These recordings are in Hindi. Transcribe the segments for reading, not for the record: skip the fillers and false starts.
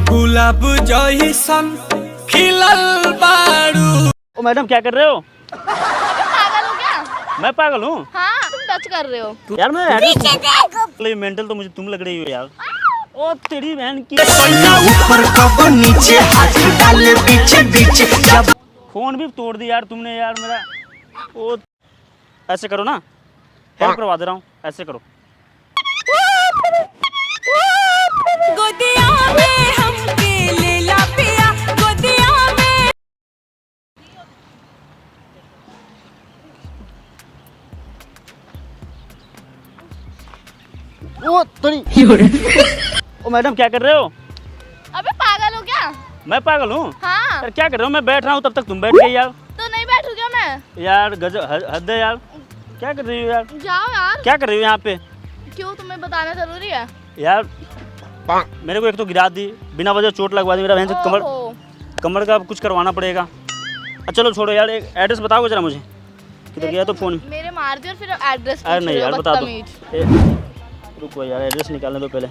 गुलाब जइसन खिलल बारू। ओ मैडम क्या कर रहे हो? पागल हो क्या? मैं पागल हूँ? हाँ तुम टच कर रहे हो। यार मैं मेंटल तो मुझे तुम लग रही हो यार। ओ तेरी बहन की ऊपर कब नीचे हाथ डाले पीछे पीछे। फोन भी तोड़ दी यार तुमने यार मेरा। ओ ऐसे करो ना, हेल्प करवा दे रहा हूँ, ऐसे करो। गोदिया में हमके ले ला पिया, गोदिया में। ओ तेरी ओ मैडम क्या कर रहे हो? अबे पागल हो क्या? मैं पागल हूँ? हाँ यार क्या कर रहे हो? मैं बैठ रहा हूँ तब तक तुम बैठ गई यार। तो नहीं बैठू क्या मैं? यार गजब हद है यार। क्या कर रही हो यार? जाओ यार। क्या कर रही हो यहाँ पे? क्यों तुम्हें बताना जरूरी है? यार मेरे को एक तो गिरा दी, बिना वजह चोट लगवा दी, मेरा बहन से ओहो। कमर का कुछ करवाना पड़ेगा। चलो छोड़ो यार, एक एड्रेस बताओगे जरा मुझे, किधर गया तो फोन। मेरे मार दिया और फिर एड्रेस अरे नहीं यार बता दो। रुको यार एड्रेस निकालने दो पहले।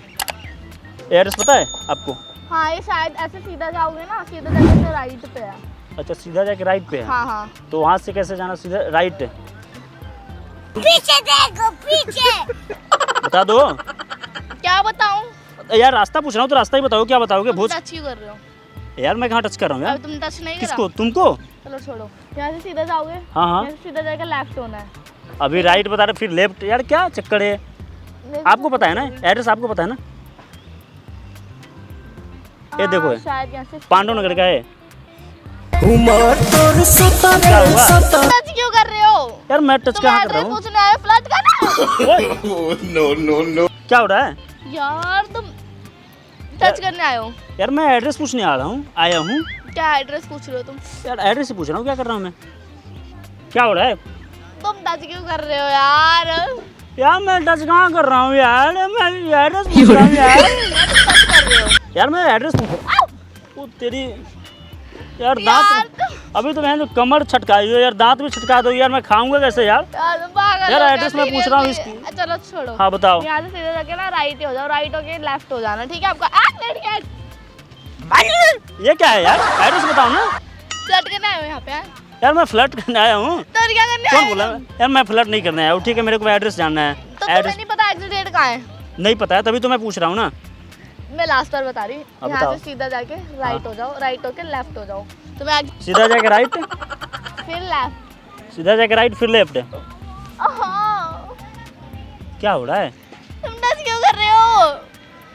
एड्रेस पता है आपको? हाँ ये शायद ऐसे सीधा जाओगे ना, सीधा जाके तो राइट पे है। अच्छा सीधा जाके राइट पे है? हाँ हाँ। तो वहाँ से कैसे जाना? सीधा राइट है? पीछे देखो पीछे। बता दो क्या बताऊँ? यार, रास्ता पूछ रहा हूँ तो रास्ता ही बताओ। क्या बताओगे? तुम भोज टच क्यों कर रहे हो? यार मैं कहाँ टच कर रहा हूँ यार? अभी तुम टच नहीं करा। किसको? तुमको? चलो छोड़ो, यहाँ से सीधा जाओगे। हाँ हाँ। यहाँ से सीधा जाके लेफ्ट होना है। अभी राइट बता रहे फिर लेफ्ट, यार क्या चक्कर है? आपको पता है ना एड्रेस? आपको पता है ना? ये देखो है, शायद यहाँ से पांडव नगर का है। क्या हुआ? टच क्यों कर रहे हो? यार मैं टच कहाँ कर रहा हूँ? पूछने आए फ्लर्ट करना। No no no. क्या हो रहा है यार तुम टच करने आए हो? यार? मैं एड्रेस पूछने आया हूँ। क्या एड्रेस पूछ रहे हो तुम? यार एड्रेस ही पूछ रहा हूँ, क्या कर रहा हूँ मैं? क्या हो रहा है? तुम टच क्यों कर रहे हो यार? यार मैं टच कहाँ कर रहा हूँ यार? मैं एड्रेस पूछ रहा हूँ यार। टच कर रहे हो यार मैं एड्रेस पूछ। ओ तेरी यार दांत, अभी तो मैंने कमर छटकाई हो यार, दांत भी छटका दो यार, मैं खाऊंगा कैसे यार? तुम पागल यार हो क्या? एड्रेस मैं पूछ रहा हूँ इसकी। चलो छोड़ो। हाँ बताओ। यहाँ से सीधा जाके ना राइट हो जाओ, राइट होके लेफ्ट हो जाना, ठीक है आपका? ये क्या है यार? एड्रेस बताओ ना। फ्लर्ट करने आए हो यहाँ पे? यार मैं फ्लर्ट करने आया हूँ। तो क्या करने कौन आए बोला? हो? यार मैं फ्लर्ट नहीं करने आया हूँ, ठीक है? मेरे को एड्रेस जानना है। तो तुम्हें एड्रेस नहीं पता एग्जिट डेट कहाँ है? नहीं पता है, तभी तो मैं पूछ रहा हूँ ना। मैं लास्ट बार बता रही हूँ। हाँ, यहाँ बताओ। से सीधा जाके राइट हो जाओ, राइट होके लेफ्ट हो जाओ। तुम्हें सीधा जाके राइट, फिर लेफ्ट। सीधा जाके राइट फिर लेफ्ट। हाँ। क्या हो रहा है? तुम टच क्यों कर रहे हो?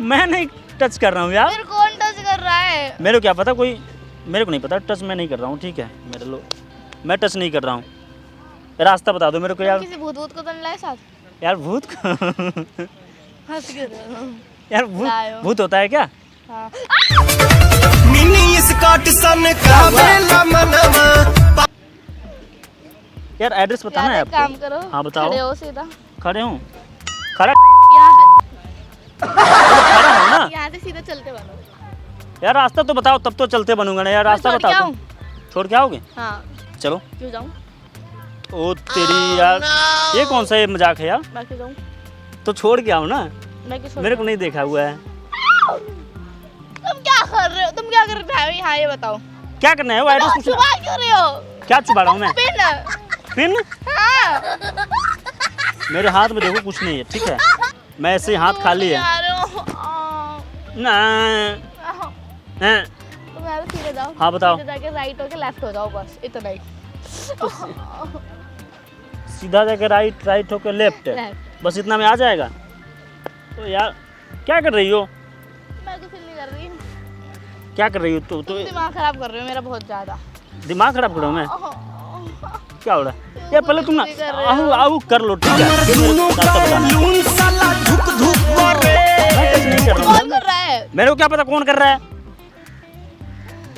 मैं नहीं टच कर रहा हूँ यार। फिर कौन टच कर रहा है? मेरे को क्या पता, कोई मेरे को नहीं पता। टच मैं नहीं कर रहा हूँ, ठीक है? मैं टच नहीं कर रहा हूँ। रास्ता बता दो मेरे को यार। किसी भूत को तो नहीं लाए साथ? यार भूत हंस क्यों रहे हो? यार भूत होता है क्या? हाँ। मिनी स्कॉट सन का बेला मनवा। यार एड्रेस बताना है यार एक आपको। काम करो। हाँ बताओ। खड़े हो सीधा। खड़े हूँ? खड़ा यहाँ से खड़ा हूँ ना? यहाँ से सीधा चलते बनो। यार रास्ता तो बताओ, तब तो चलते बनूंगा ना यार। रास्ता छोड़ के बताओ आऊं? तुम। छोड़ के आओगे? हाँ। चलो। क्यों जाऊँ? ओ तेरी यार, ये कौन सा ये मजाक है यार? मैं क्यों जाऊँ? तो छोड़ के आओ ना। मैं क्यों? मेरे को नहीं देखा हुआ है। तुम क्या कर रहे हो? तुम क्या कर रहे हो? हाँ ये बताओ। क्या करना है? वो एड्रेस पूछना। छुपा क्यों रहे हो? क्या छुपा रहा हूँ मैं? पिन। पिन? हाँ। मेरे हाथ में देखो कुछ नहीं है, ठीक है? मैं ऐसे ही हाथ खाली है ना। हैं? तुम यहाँ से सीधे जाओ। हाँ, बताओ। सीधे जाके राइट होके लेफ्ट हो जाओ, बस इतना ही। सीधा जाके राइट, राइट होकर लेफ्ट, लेफ्ट। बस इतना में आ जाएगा? तो यार क्या कर रही हो? मैं कुछ नहीं कर रही। क्या कर रही हो तो दिमाग खराब कर रहे हो मेरा बहुत ज्यादा। दिमाग खराब कर रहा हूँ मैं? क्या हो रहा है? यार पहले तुम ना कुछ नहीं कर रहे हो। आओ कर लो, ठीक है? फिर मेरे को रास्ता बताना। लून साला धुक धुक मारे। मैं टच नहीं कर रहा कौन हूँ। कर रहा है? मेरे को क्या पता कौन कर रहा है?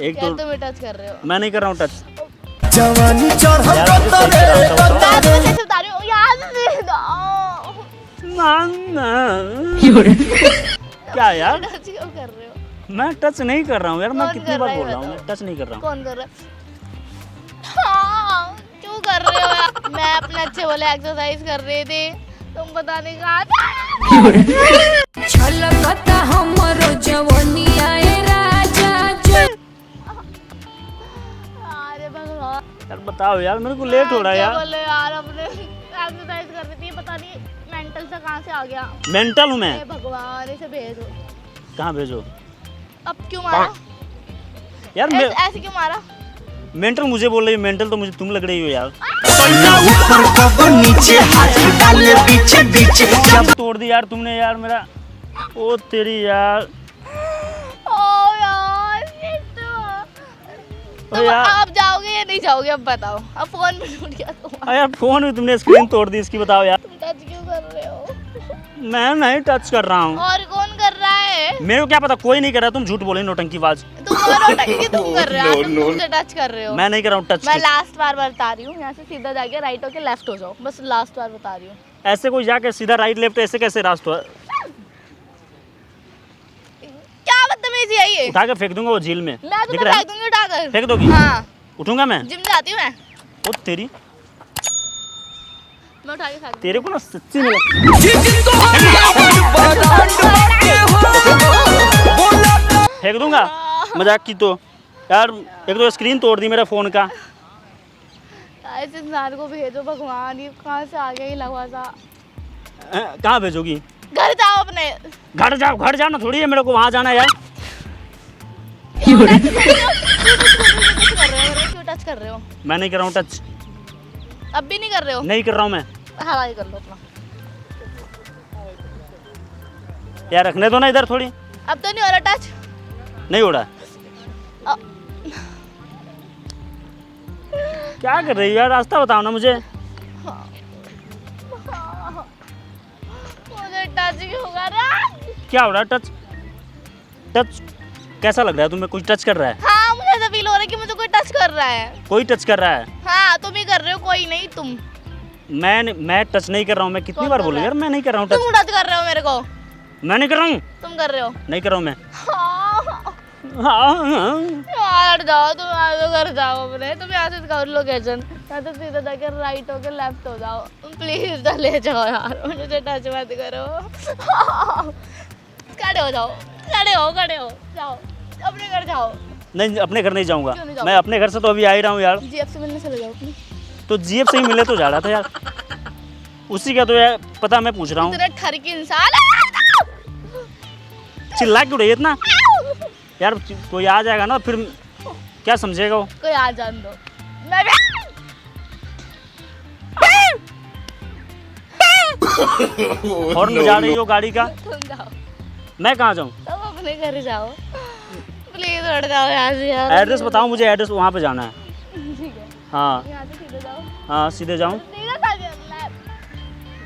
एक यार तो तुम टच कर रहे हो। मैं नहीं कर रहा हूँ टच। जवानी चढ़ यार मुझे सही से रास्ता बताओ। मैं तुम्हें कैसे बता रही हूँ? यार क्या यार? टच क्यों कर रहे हो? मैं टच नहीं कर रहा हूँ यार। मैं कौन कितनी कर बार रहा है बोल रहा हूँ, मैं बताओ? टच नहीं कर रहा हूँ। कौन कर रहा है? हाँ, क्यों कर रहे हो यार? मैं अपने अच्छे वाले एक्सरसाइज कर रही थी, तुम पता नहीं कहाँ थे। छलकता बताओ यार, मेरे को लेट हो रहा है क्या यार। बोले यार, अपने एक्सरसाइज कर रही थी, पता नहीं मेंटल से कहाँ से आ गया। मेंटल हूँ मैं। हे भगवान, इसे भेजो। कहाँ भेजो अब क्यों मारा? यार? मैं ऐसे क्यों मारा? मेंटल मुझे बोल रही है, मेंटल तो मुझे तुम लग रही हो यार। ना ऊपर कब नीचे हाथ डाले पीछे पीछे जब तोड़ दी यार तुमने यार मेरा। ओ तेरी यार। ओ यार, ये तो तुम यार। अब जाओगे या नहीं जाओगे? अब बताओ। अब फोन में टूट गया तुम्हारा। यार फोन में तुमने स्क्रीन तोड़ दी इसकी, बताओ यार। तुम टच क्यों कर रहे हो? मैं नहीं टच कर रहा हूँ। और कौन कर रहा है? मेरे को क्या पता, कोई नहीं कर रहा। तुम झूठ बोले, नौटंकीबाज। तुम तुम कर रहे हो, तुम मुझसे टच कर रहे हो। मैं नहीं कर रहा हूँ टच। मैं लास्ट बार बता रही हूँ, यहाँ से सीधा जाके राइट होके लेफ्ट हो जाओ, बस लास्ट बार बता रही हूँ। ऐसे कोई जाके सीधा राइट लेफ्ट ऐसे कैसे रास्ता? क्या बदतमीजी है ये? उठा के फेंक दूंगा वो झील में। मैं दिख तुम्हें रहा है? फेंक दूंगी उठाकर। फेंक दोगी? हाँ, उठूंगा मैं। जिम जाती हूँ मैं तेरी उठा के फेंक तेरे को ना सच्ची में फेंक दूंगा। मजाक की तो यार, एक तो स्क्रीन तोड़ दी मेरा फोन का। इस इंसान को भेजो भगवान, ये कहाँ से आ गया ये लगा सा। कहाँ भेजोगी? घर जाओ अपने। घर जाओ, घर जाना थोड़ी है मेरे को, वहाँ जाना है यार। क्यों टच कर रहे हो? मैं नहीं कर रहा हूँ टच। अब भी नहीं कर रहे हो? नहीं कर रहा हूँ मैं हवा ही कर लो अपना। यार। रखने दो ना इधर थोड़ी। अब तो नहीं हो रहा टच? नहीं हो रहा। अ- क्या कर रही हो यार? रास्ता बताओ ना मुझे। मुझे टच क्यों कर रहा है? क्या हो रहा है? टच टच कैसा लग रहा है तुम्हें? कुछ टच कर रहा है? हाँ, मुझे ऐसा फील हो रहा है कि मुझे कोई टच कर रहा है। कोई टच कर रहा है? हाँ, तुम ही कर रहे हो, कोई नहीं। तुम मैं टच नहीं कर रहा हूँ। मैं कितनी कौन बार कर बोलूँ रहा है? यार, मैं नहीं कर रहा हूँ तुम टच। टच कर रहे हो मेरे को। मैं नहीं कर रहा हूँ। तुम कर रहे हो। नहीं कर रहा हूँ मैं। हाँ, हाँ। यार जाओ, तुम आगे घर जाओ अपने। तुम यहाँ से कर लोकेशन, यहाँ से सीधा जाके राइट होके लेफ्ट हो जाओ। प्लीज चले जाओ यार, मुझे टच मत करो। खड़े हो जाओ, खड़े हो जाओ, अपने घर जाओ। नहीं, अपने घर नहीं जाऊँगा। क्यों नहीं जाओगे? मैं अपने घर से तो अभी आ ही रहा हूँ यार। जीएफ से मिलने चले जाओ अपनी। तो जीएफ से ही मिले तो जा रहा था यार। उसी का तो यार पता मैं पूछ रहा हूँ। इतने ठर की इंसान है। चिल्ला क्यों रही है इतना यार? कोई आ जाएगा ना फिर क्या समझेगा वो? कोई आ जान दो। मैं हॉर्न बजा रही हो गाड़ी का। तुम जाओ, मैं कहाँ जाऊँ? तुम अपने घर जाओ। प्लीज हट जाओ यहाँ से यार। एड्रेस बताओ मुझे, एड्रेस वहाँ पे जाना है। ठीक है, हाँ यहाँ से सीधे जाओ। हाँ, सीधे जाऊँ? सीधा जाना,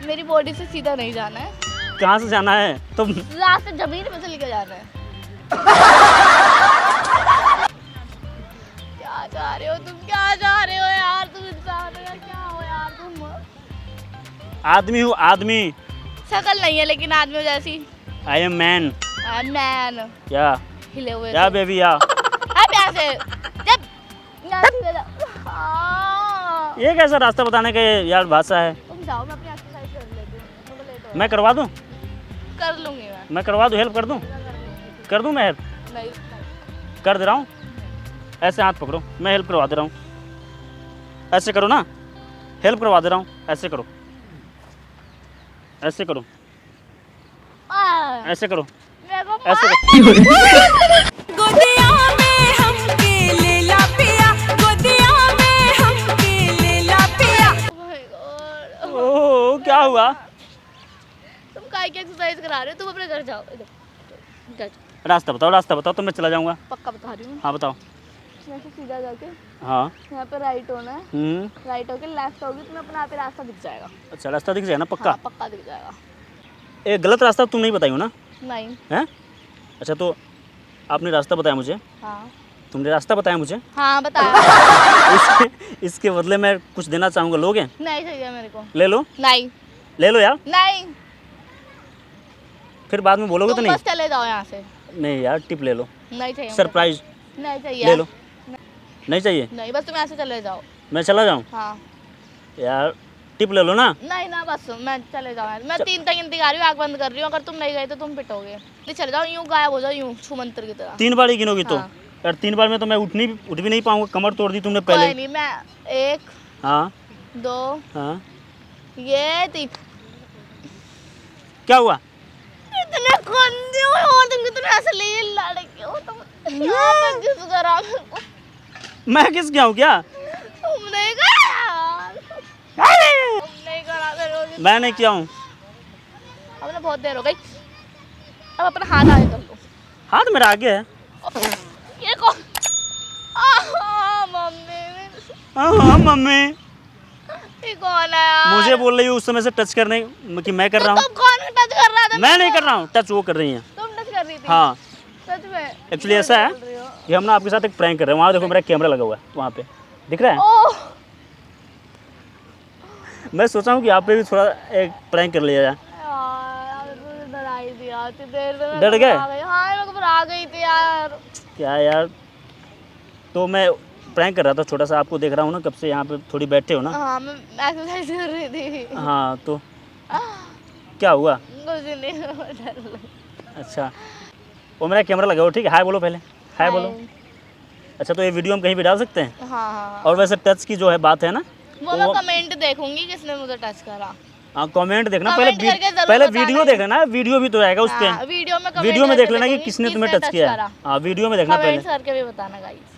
मेरी बॉडी से सीधा नहीं जाना है। कहाँ से जाना है? तो रास्ते जमीन में से लेके जाना है। क्या जा रहे हो तुम? क्या जा रहे हो यार? तुम इंसान हो या क्या हो यार तुम? आदमी हूँ, आदमी। शक्ल नहीं है लेकिन आदमी जैसी। I am man. मैन या हिले हुए या बेबी या। अब यहाँ से जब यहाँ से सीधा जाओ। हाँ। ये कैसा रास्ता बताने का यार भाषा है? तुम जाओ, मैं अपनी एक्सरसाइज कर लेती हूँ। मुझे लेट हो मैं करवा दूँ? कर लूंगी मैं। मैं करवा दूँ? हेल्प कर दूँ? कर दूँ मैं हेल्प? नहीं, कर दे रहा हूँ। ऐसे हाथ पकड़ो, मैं हेल्प करवा दे रहा हूँ। ऐसे करो ना, हेल्प करवा दे रहा हूँ। ऐसे करो, ऐसे करो, ऐसे करो, मेरे को ऐसे करो। गोदिया में हमके लेला पिया, गोदिया में हमके लेला पिया। Oh my God। ओह, क्या हुआ? तुम काय की एक्सरसाइज करा रहे हो? तुम अपने घर जाओ। इधर रास्ता बताओ, रास्ता बताओ तो मैं चला जाऊँगा। पक्का बता रही हूँ। हाँ बताओ। यहाँ से सीधा जाके हाँ। यहाँ पे राइट होना है। राइट होके लेफ्ट होगी, तुम्हें अपना आप ही रास्ता दिख जाएगा। अच्छा, रास्ता दिख जाएगा ना पक्का? हाँ, पक्का दिख जाएगा। एक गलत रास्ता तुम नहीं बताई हो ना? नहीं। हैं? अच्छा, तो आपने रास्ता बताया मुझे, हाँ तुमने रास्ता बताया मुझे। हाँ, बताया। इसके बदले मैं कुछ देना चाहूँगा, लोगे? नहीं चाहिए मेरे को। ले लो, नहीं ले लो यार। नहीं, फिर बाद में बोलोगे तो तुम नहीं? बस चले जाओ यहाँ से। नहीं यार, टिप ले लो, नहीं चाहिए मुझे। सरप्राइज नहीं चाहिए ले लो। नहीं चाहिए? नहीं, बस तुम यहाँ से चले जाओ। मैं चला जाऊँ हाँ। यार? टिप ले लो ना। नहीं ना, बस मैं चले जाओ यहाँ से। मैं 3 तक गिनती गा रही हूँ, आँख बंद कर रही हूँ। अगर तुम नहीं गए तो तुम पिटोगे। नहीं, चले जाओ, यूँ गायब हो जाओ, यूँ छू मंत्र की तरह। 3 बार ही गिनोगी तो? हाँ। यार 3 बार में तो मैं उठ भी नहीं पाऊंगा, कमर तोड़ दी तुमने कोई पहले। नहीं, मैं 1 हाँ 2 हाँ, ये 3। क्या हुआ? इतने गंदे हो तुम, कितने असली लड़के हो तुम। यहाँ पे किस करा मेरे को? मैं किस गया हूँ क्या? तुम नहीं करा, तुम नहीं करा मेरे को। मैं नहीं किया हूँ। अब ना बहुत देर हो गई, अब अपना हाथ आगे कर लो। हाथ मेरा आगे है। ये कौन? मम्मी, हाँ मम्मी, ये कौन है यार? मुझे बोल रही हूँ उस समय से टच करने कि मैं कर रहा हूँ। तुम कौन टच कर रहा था? मैं नहीं कर रहा हूँ, टच वो कर रही हैं। तुम टच कर रही थी? हाँ सच में? एक्चुअली ऐसा है बोल रही हो? कि हम ना आपके साथ एक प्रैंक कर रहे हैं। वहाँ देखो मेरा कैमरा लगा हुआ है, वहाँ पे दिख रहा है। ओह, मैं सोचा हूँ कि आप पे भी थोड़ा एक प्रैंक कर लिया जाए। यार तुमने डराई दिया, इतनी देर में मैं डर गए? घबरा गई। हाँ मैं घबरा गई थी यार। क्या यार, तो मैं प्रैंक कर रहा था छोटा सा, आपको देख रहा हूँ ना कब से यहाँ पे थोड़ी बैठे हो ना। हाँ मैं एक्सरसाइज कर रही थी। हाँ तो क्या हुआ? कुछ नहीं, डर लगा। अच्छा, वो मेरा कैमरा लगा हुआ, ठीक है। हाय बोलो पहले, हाय बोलो। अच्छा, तो ये वीडियो हम कहीं भी डाल सकते हैं? हाँ हाँ, और वैसे टच की जो है बात है ना, वो मैं कमेंट देखूंगी किसने मुझे टच करा। हाँ कमेंट देखना, Comment करके जरूर पहले बताना वीडियो है। देखना, वीडियो भी तो आएगा उस हाँ, पे। वीडियो में वीडियो में देख लेना कि देखूंगी किसने तुम्हें टच किया है। हाँ वीडियो में देखना कमेंट्स पहले। करके भी बताना गाइस।